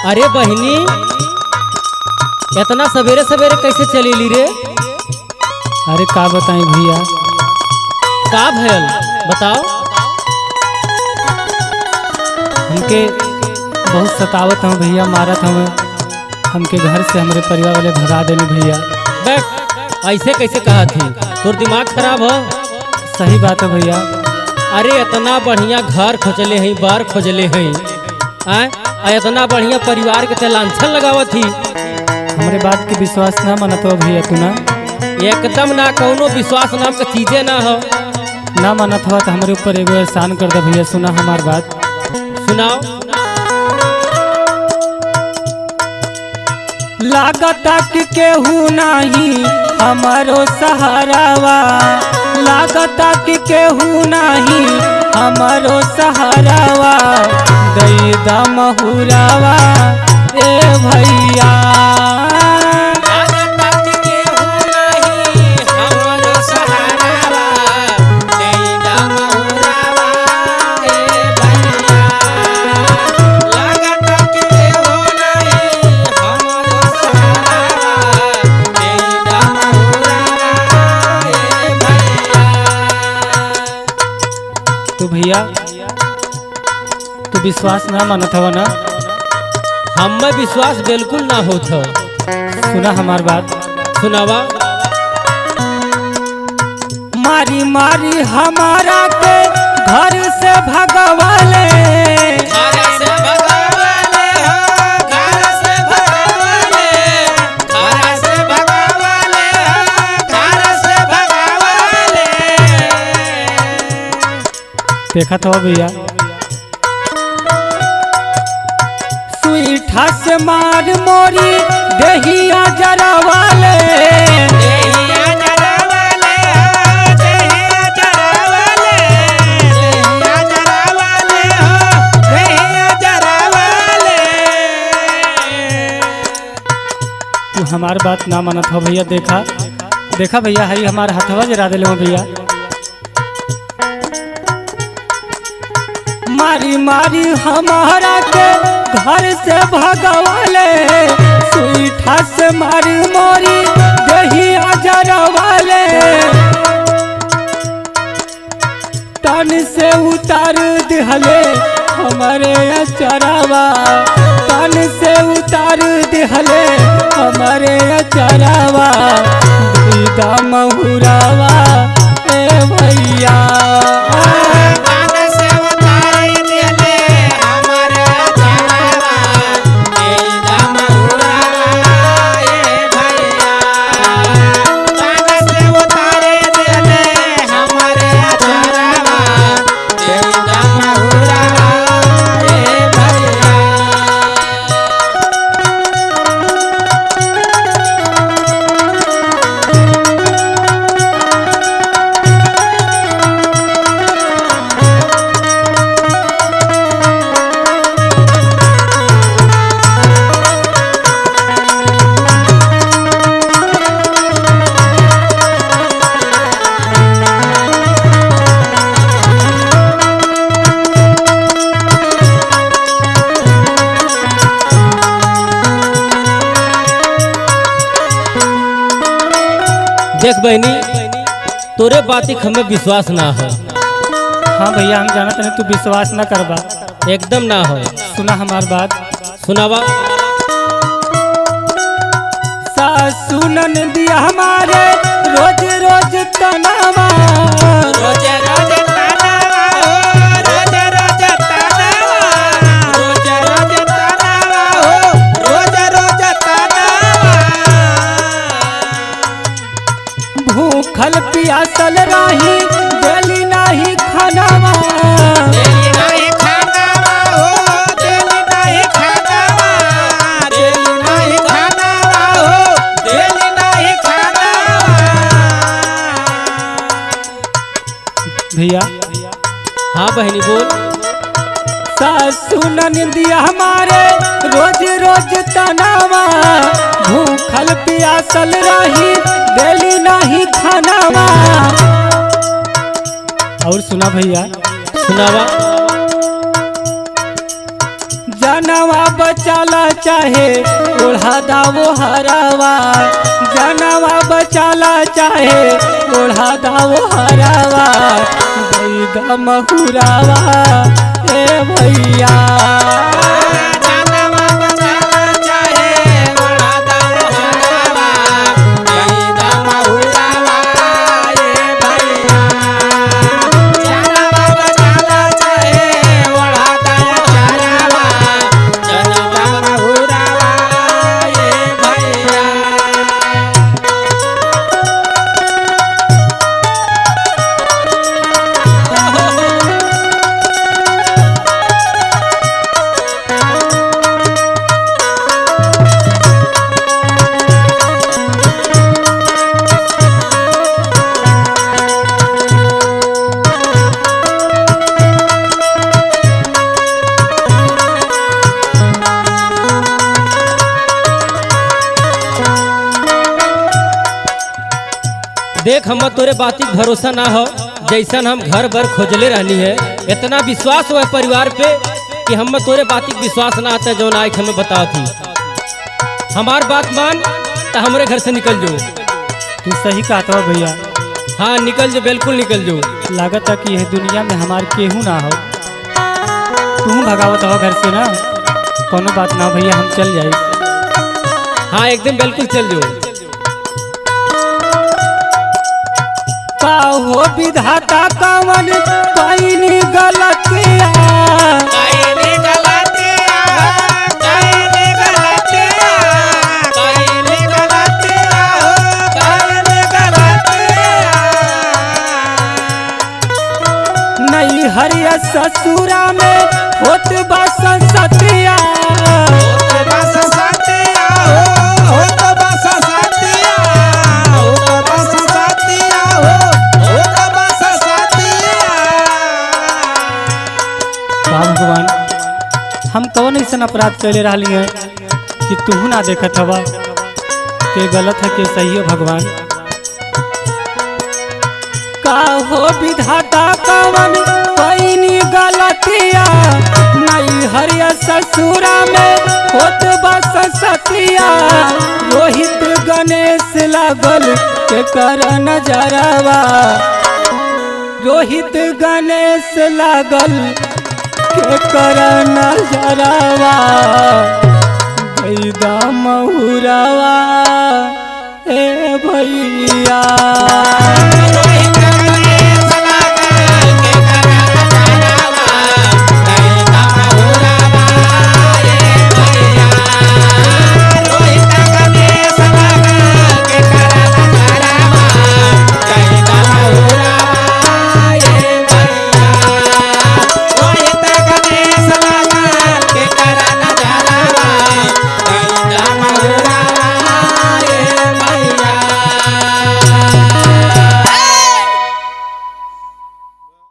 अरे बहनी, इतना सवेरे सवेरे कैसे चलेली रे? अरे का बताएं भैया, का भयल बताओ। हमके बहुत सतावत हूँ भैया, मारत हूँ हमके घर से, हमारे परिवार वाले भगा देने भैया। बैठ, ऐसे कैसे कहा थी? तोर दिमाग खराब हो? सही बात है भैया। अरे इतना बढ़िया घर खोजले हैं, बार खोजले हैं, इतना बढ़िया परिवार के लांछन लगावत थी। हमारे बात के विश्वास ना मानत हो भैया तू ना? एकदम ना, कौनो विश्वास नाम के चीजें ना हो। ना मानत हुआ तो हमारे ऊपर एगो एहसान कर दे भैया, सुना हमार बात। सुनाओ। लागता कि केहू नहीं हमारो सहारावा, लागता कि केहू नहीं हमारो सहारावा, दई दा महुरावा ए भैया। तो भैया तू विश्वास ना मानत हवा ना? हमें विश्वास बिल्कुल ना होत हो। सुना हमार बात। सुनावा। मारी मारी हमारा के घर से भगवाले, देखा तो भैया, सुईठा से मार मोरी देहिया जरा वाले, तू हमार बात ना मानत हो भैया। देखा देखा भैया, हरी हमार हथवा जरा दिले भैया। मारी मारी हमारा के घर से भगवाले, सुईठा से मारी मोरी दहिया जरवाले, तन से उतार दिहले हमारे अचरावा, तन से उतार दिहले हमारे अचरावा, दीदा महुरावा ए भैया। देख बहनी, तोरे बाती हमें विश्वास ना हो। हाँ भैया, हम जानत नहीं तू विश्वास न करबा, एकदम ना हो। सुना हमार बात। सुनावा। सासू ननदिया हमारे रोज रोज तनावा, रोज रोज तनावा, रोज रोज तनावा, रोज रोज तनावा, रोज रोज तनावा, भूखल पियासल रही देली नहीं खानावा, देली नहीं खानावा, हो देली नहीं खानावा, देली नहीं खानावा, हो देली नहीं खानावा। भैया। हाँ बहनी बोल। सासू ननदिया हमारे रोज रोज तनावा, भूखल पियासल रही देली नहीं खानावा। और सुना भैया। सुनावा। जानवा बचाला चाहे ओढ़ा दावो हरावा, जानवा बचाला चाहे ओढ़ा दावो हरावा, बैदा महुरावा ए भैया। देख हम तोरे बाती भरोसा ना हो, जैसन हम घर भर खोजले रहनी है, इतना विश्वास हुआ परिवार पे कि हम तोरे बाती विश्वास ना आता जो ना हमें बता थी। हमार बात मान तो हमरे घर से निकल जो। तू सही कहता हो भैया। हाँ निकल जो, बिल्कुल निकल जो। लागत है कि यह दुनिया में हमार केहू ना हो, तू भगावत हो घर से ना, कोनो बात ना भैया, हम चल जाए। हाँ एकदम बिल्कुल चल जो। का हो विधाता कवन कईनी गलतिया, कईनी गलतिया, कईनी गलतिया, कईनी गलतिया, कईनी गलतिया। नहीं हरिया ससुरा में होत बा संसतिया, होत बस सतिया, होत बस सतिया, होत बस सतिया, होत बस सतिया। भगवान हम कौन ऐसा अपराध कैले रही है कि तू ना देखत हवा के गलत है के सही है भगवान। का हो विधाता कवन कईनी गलतिया, नहीं हरिया ससुरा में होत बस सतिया, रोहित गणेश लागल के कर नजरवा, रोहित गणेश लागल के कर नजरवा।